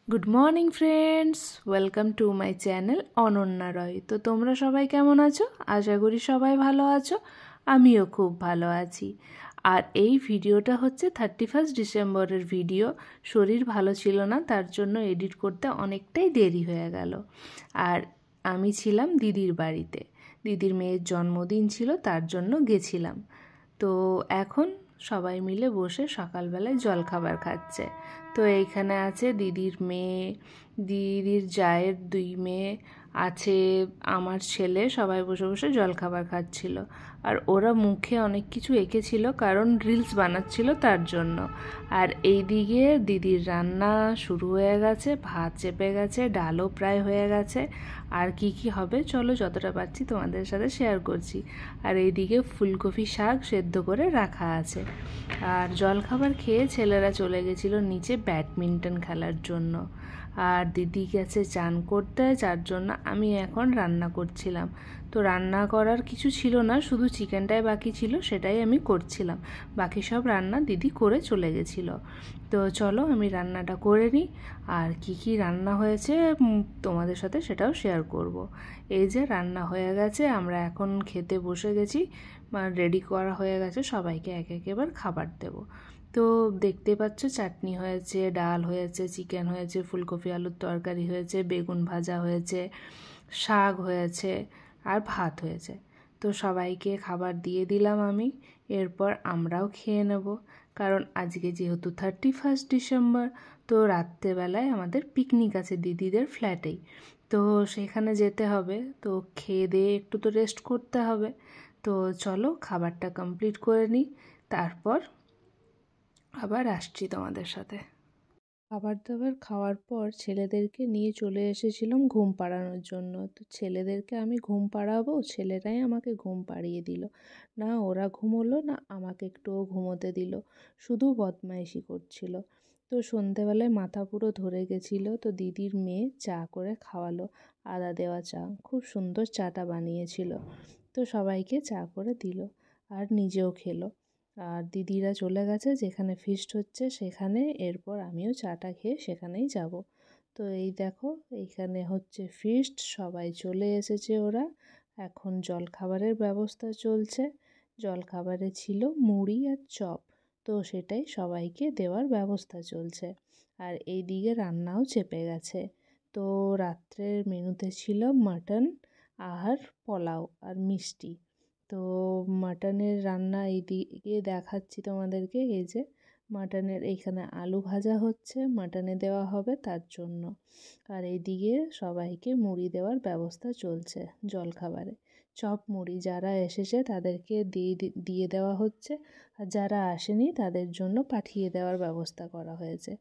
Good morning friends, welcome to my channel Ananya Roy. তো তোমরা সবাই কেমন আছো? আশা করি সবাই ভালো আছো। আমিও খুব ভালো আছি। আর এই ভিডিওটা হচ্ছে 31 ডিসেম্বরের ভিডিও। শরীর ভালো ছিল না, তার জন্য এডিট করতে অনেকটাই দেরি হয়ে গেল। আর আমি ছিলাম দিদির বাড়িতে, দিদির মেয়ের জন্মদিন ছিল, তার জন্য গেছিলাম। তো এখন সবাই মিলে বসে সকালবেলায় জলখাবার খাচ্ছে। তো এইখানে আছে দিদির মেয়ে, দিদির জায়ের 2 মেয়ে, আছে আমার ছেলে, সবাই বসে বসে জলখাবার খাচ্ছিল। আর ওরা মুখে অনেক কিছু এঁকেছিল, কারণ রিলস বানাচ্ছিল তার জন্য। আর এইদিকে দিদির রান্না শুরু হয়ে গেছে, ভাত চেপে গেছে, ডালও প্রায় হয়ে গেছে। আর কি কি হবে চলো যতটা পারছি তোমাদের সাথে শেয়ার করছি। আর এইদিকে ফুলকপি শাক সেদ্ধ করে রাখা আছে। আর জলখাবার খেয়ে ছেলেরা চলে গেছিলো নিচে ব্যাডমিন্টন খেলার জন্য। আর দিদি গেছে চান করতে, যার জন্য আমি এখন রান্না করছিলাম। তো রান্না করার কিছু ছিল না, শুধু চিকেনটাই বাকি ছিল, সেটাই আমি করছিলাম। বাকি সব রান্না দিদি করে চলে গেছিলো। তো চলো আমি রান্নাটা করে নিই। আর কি কি রান্না হয়েছে তোমাদের সাথে সেটাও শেয়ার করব। এই যে রান্না হয়ে গেছে, আমরা এখন খেতে বসে গেছি, রেডি করা হয়ে গেছে, সবাইকে এক এক এবার খাবার দেব। তো দেখতে পাচ্ছ চাটনি হয়েছে, ডাল হয়েছে, চিকেন হয়েছে, ফুলকপি আলুর তরকারি হয়েছে, বেগুন ভাজা হয়েছে, শাক হয়েছে, আর ভাত হয়েছে। তো সবাইকে খাবার দিয়ে দিলাম আমি। এরপর আমরাও খেয়ে নেব, কারণ আজকে যেহেতু 31 ডিসেম্বর, তো রাত্রেবেলায় আমাদের পিকনিক আছে দিদিদের ফ্ল্যাটেই। তো সেখানে যেতে হবে, তো খেয়ে দিয়ে একটু তো রেস্ট করতে হবে। তো চলো খাবারটা কমপ্লিট করে নিই, তারপর আবার আসছি তোমাদের সাথে। খাবার দাবার খাওয়ার পর ছেলেদেরকে নিয়ে চলে এসেছিলাম ঘুম পাড়ানোর জন্য। তো ছেলেদেরকে আমি ঘুম পাড়াবো, ছেলেরাই আমাকে ঘুম পাড়িয়ে দিল। না ওরা ঘুমোলো, না আমাকে একটুও ঘুমোতে দিল, শুধু বদমাইশি করছিল। তো সন্ধেবেলায় মাথা পুরো ধরে গেছিলো, তো দিদির মেয়ে চা করে খাওয়ালো, আদা দেওয়া চা, খুব সুন্দর চাটা বানিয়েছিল। তো সবাইকে চা করে দিল, আর নিজেও খেলো। আর দিদিরা চলে গেছে যেখানে ফিস্ট হচ্ছে সেখানে, এরপর আমিও চাটা খেয়ে সেখানেই যাব। তো এই দেখো এইখানে হচ্ছে ফিস্ট, সবাই চলে এসেছে ওরা। এখন জলখাবারের ব্যবস্থা চলছে। জলখাবারে ছিল মুড়ি আর চপ, তো সেটাই সবাইকে দেওয়ার ব্যবস্থা চলছে। আর এই দিকে রান্নাও চেপে গেছে। তো রাত্রের মেনুতে ছিল মাটন আর পোলাও আর মিষ্টি। তো মাটনের রান্না এইদিকে দেখাচ্ছি তোমাদেরকে। এই যে মাটনের এইখানে আলু ভাজা হচ্ছে, মাটনে দেওয়া হবে তার জন্য। আর এইদিকে সবাইকে মুড়ি দেওয়ার ব্যবস্থা চলছে জলখাবারে। চপ মুড়ি যারা এসেছে তাদেরকে দিয়ে দেওয়া হচ্ছে, আর যারা আসেনি তাদের জন্য পাঠিয়ে দেওয়ার ব্যবস্থা করা হয়েছে।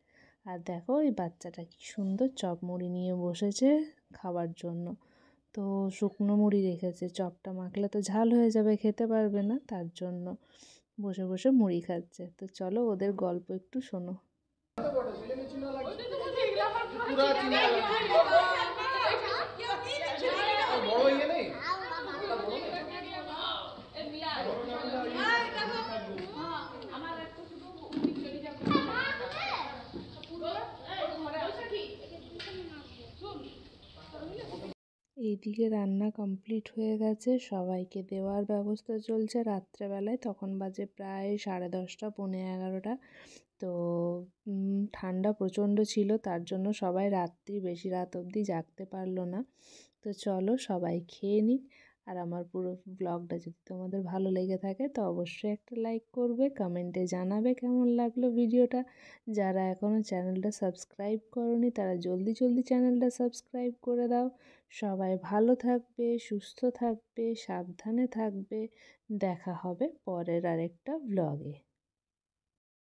আর দেখো এই বাচ্চাটা কি সুন্দর চপ মুড়ি নিয়ে বসেছে খাবার জন্য। তো শুকনো মুড়ি রেখেছে, চপটা মাখলে তো ঝাল হয়ে যাবে, খেতে পারবে না, তার জন্য বসে বসে মুড়ি খাচ্ছে। তো চলো ওদের গল্প একটু শোনো। এইদিকে রান্না কমপ্লিট হয়ে গেছে, সবাইকে দেওয়ার ব্যবস্থা চলছে রাত্রেবেলায়। তখন বাজে প্রায় 10:30 পৌনে 11টা। তো ঠান্ডা প্রচণ্ড ছিল, তার জন্য সবাই বেশি রাত অবধি জাগতে পারলো না। তো চলো সবাই খেয়ে নিক। আর আমার পুরো ব্লগটা যদি তোমাদের ভালো লেগে থাকে তো অবশ্যই একটা লাইক করবে, কমেন্টে জানাবে কেমন লাগলো ভিডিওটা। যারা এখনও চ্যানেলটা সাবস্ক্রাইব করোনি তারা জলদি জলদি চ্যানেলটা সাবস্ক্রাইব করে দাও। সবাই ভালো থাকবে, সুস্থ থাকবে, সাবধানে থাকবে। দেখা হবে পরের আরেকটা ব্লগে।